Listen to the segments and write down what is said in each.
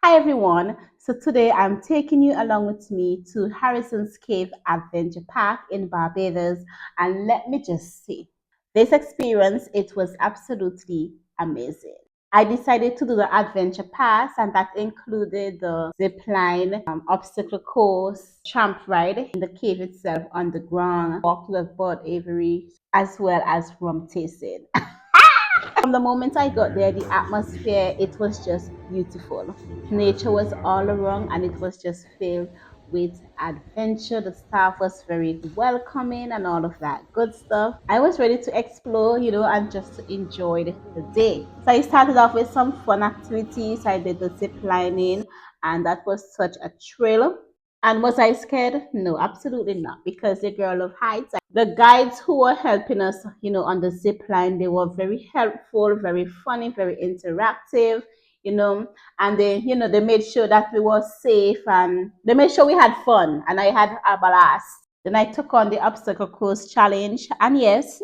Hi everyone. So today I'm taking you along with me to Harrison's Cave Adventure Park in Barbados, and let me just say, this experience it was absolutely amazing. I decided to do the adventure pass, and that included the zip line, obstacle course, tramp ride in the cave itself underground, walk to the bird aviary, as well as rum tasting. From the moment I got there, the atmosphere, it was just beautiful. Nature was all around and it was just filled with adventure. The staff was very welcoming and all of that good stuff. I was ready to explore, and just to enjoy the day. So I started off with some fun activities. I did the zip lining and that was such a thrill. And was I scared? No, absolutely not, because the girl of heights. The guides who were helping us, on the zip line, they were very helpful, very funny, very interactive, you know, and they made sure that we were safe and they made sure we had fun. And I had a blast. Then I took on the obstacle course challenge, and yes,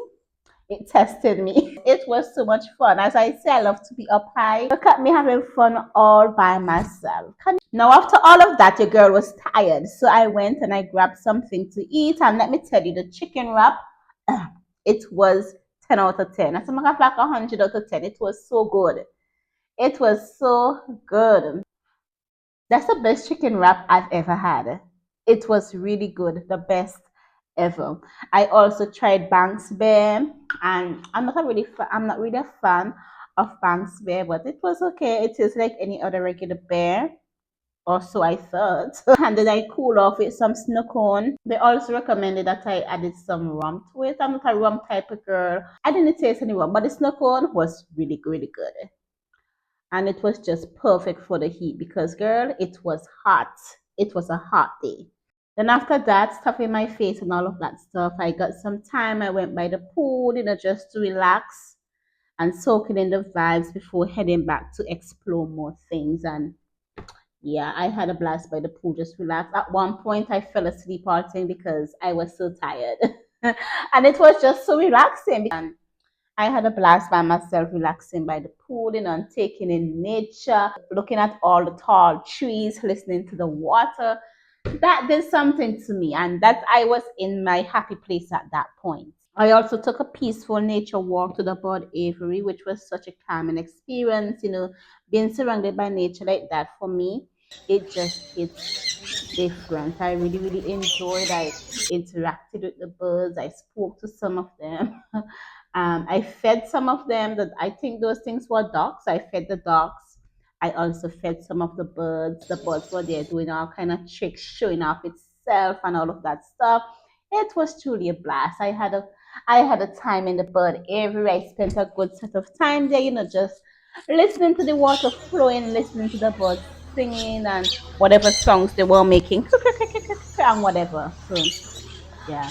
it tested me. It was so much fun. As I say, I love to be up high. Look at me having fun all by myself. Now, after all of that, your girl was tired. So I went and I grabbed something to eat. And let me tell you, the chicken wrap, it was 10 out of 10. As a matter of fact, 100 out of 10. It was so good. It was so good. That's the best chicken wrap I've ever had. It was really good, the best ever. I also tried Banks Bear, and I'm not really a fan of Banks Bear, but it was okay. It is like any other regular bear, or so I thought. And then I cool off with some snow cone. They also recommended that I added some rum to it. I'm not a rum type of girl. I didn't taste any rum, but the snow cone was really, really good, and it was just perfect for the heat because girl, it was hot. It was a hot day. Then after that, stuffing my face and all of that stuff, I got some time. I went by the pool, just to relax and soaking in the vibes before heading back to explore more things. And yeah, I had a blast by the pool, just relax. At one point I fell asleep partying because I was so tired. And it was just so relaxing. And I had a blast by myself, relaxing by the pool, and taking in nature, looking at all the tall trees, listening to the water. That did something to me, and that I was in my happy place at that point. I also took a peaceful nature walk to the Bird Aviary, which was such a calming experience. Being surrounded by nature like that for me, it just hits different. I really, really enjoyed. I interacted with the birds. I spoke to some of them. I fed some of them. That I think those things were ducks. I fed the ducks. I also fed some of the birds. The birds were there doing all kind of tricks, showing off itself and all of that stuff. It was truly a blast. I had a time in the bird area. I spent a good set of time there, just listening to the water flowing, listening to the birds singing and whatever songs they were making and whatever. So yeah.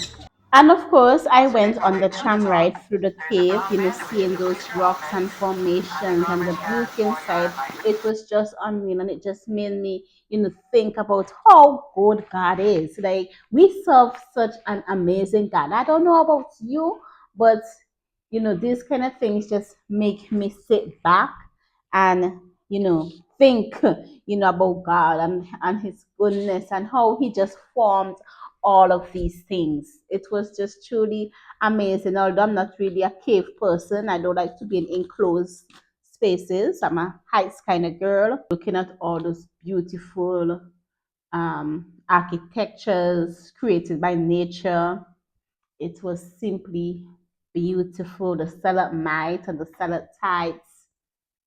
And of course, I went on the tram ride through the cave, seeing those rocks and formations and the beauty inside. It was just unreal, and it just made me, think about how good God is. Like, we serve such an amazing God. I don't know about you, but, these kind of things just make me sit back and, think, about God and His goodness and how He just formed all of these things. It was just truly amazing. Although I'm not really a cave person, I don't like to be in enclosed spaces. I'm a heights kind of girl. Looking at all those beautiful architectures created by nature, it was simply beautiful. The stalagmites and the stalactites,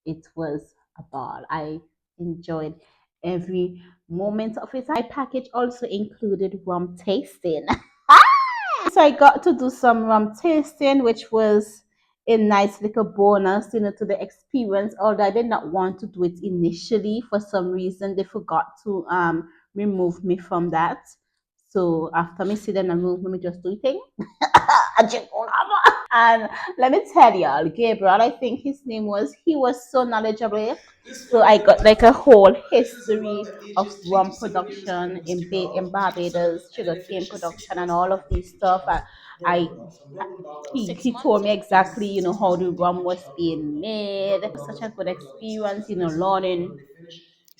it was a ball. I enjoyed every moment of it. My package also included rum tasting. So I got to do some rum tasting, which was a nice little bonus, to the experience. Although I did not want to do it initially, for some reason they forgot to remove me from that. So after me see them remove me, just do it. And let me tell y'all, Gabriel, I think his name was, he was so knowledgeable. So I got like a whole history of rum production in Barbados, sugarcane production, and all of these stuff. I he told me exactly, how the rum was being made. Such a good experience, learning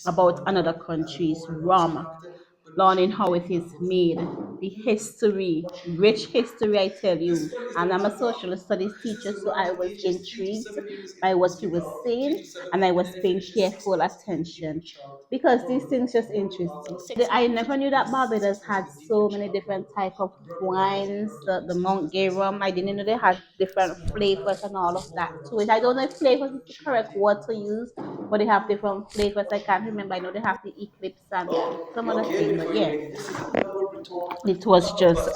about another country's rum, learning how it is made, the history, rich history, I tell you. And I'm a social studies teacher, so I was intrigued by what he was saying, and I was paying careful attention because these things just interest you. I never knew that Barbados had so many different type of wines, the Mount Gay rum. I didn't know they had different flavors and all of that to it. I don't know if flavors is the correct word to use, but they have different flavors. I can't remember. I know they have the Eclipse and some other thing, but yeah, it was just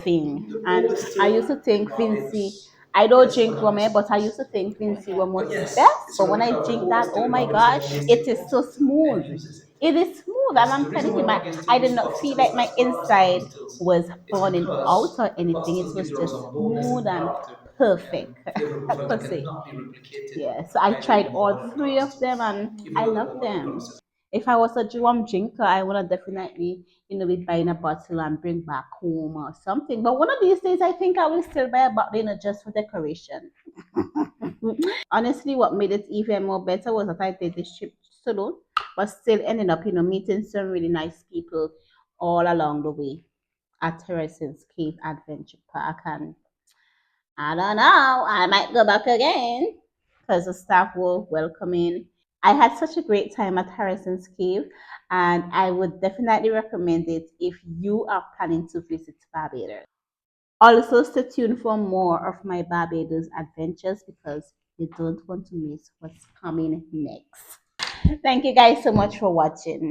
thing. And I used to think Vinci. I don't drink rum, but I used to think Vinci rum was the best. But when I drink that, oh my gosh, it is so smooth. It is smooth, and I'm telling you, I did not feel like my inside was burning out or anything. It was just smooth and perfect. Per se. Yeah, so I tried all three of them and I love them. If I was a rum drinker, I would have definitely, be buying a bottle and bring back home or something. But one of these days, I think I will still buy a bottle, just for decoration. Honestly, what made it even more better was that I did this trip solo, but still ended up, meeting some really nice people all along the way at Terrace's Cave Adventure Park. And I don't know. I might go back again because the staff were welcoming. I had such a great time at Harrison's Cave, and I would definitely recommend it if you are planning to visit Barbados. Also, stay tuned for more of my Barbados adventures because you don't want to miss what's coming next. Thank you guys so much for watching.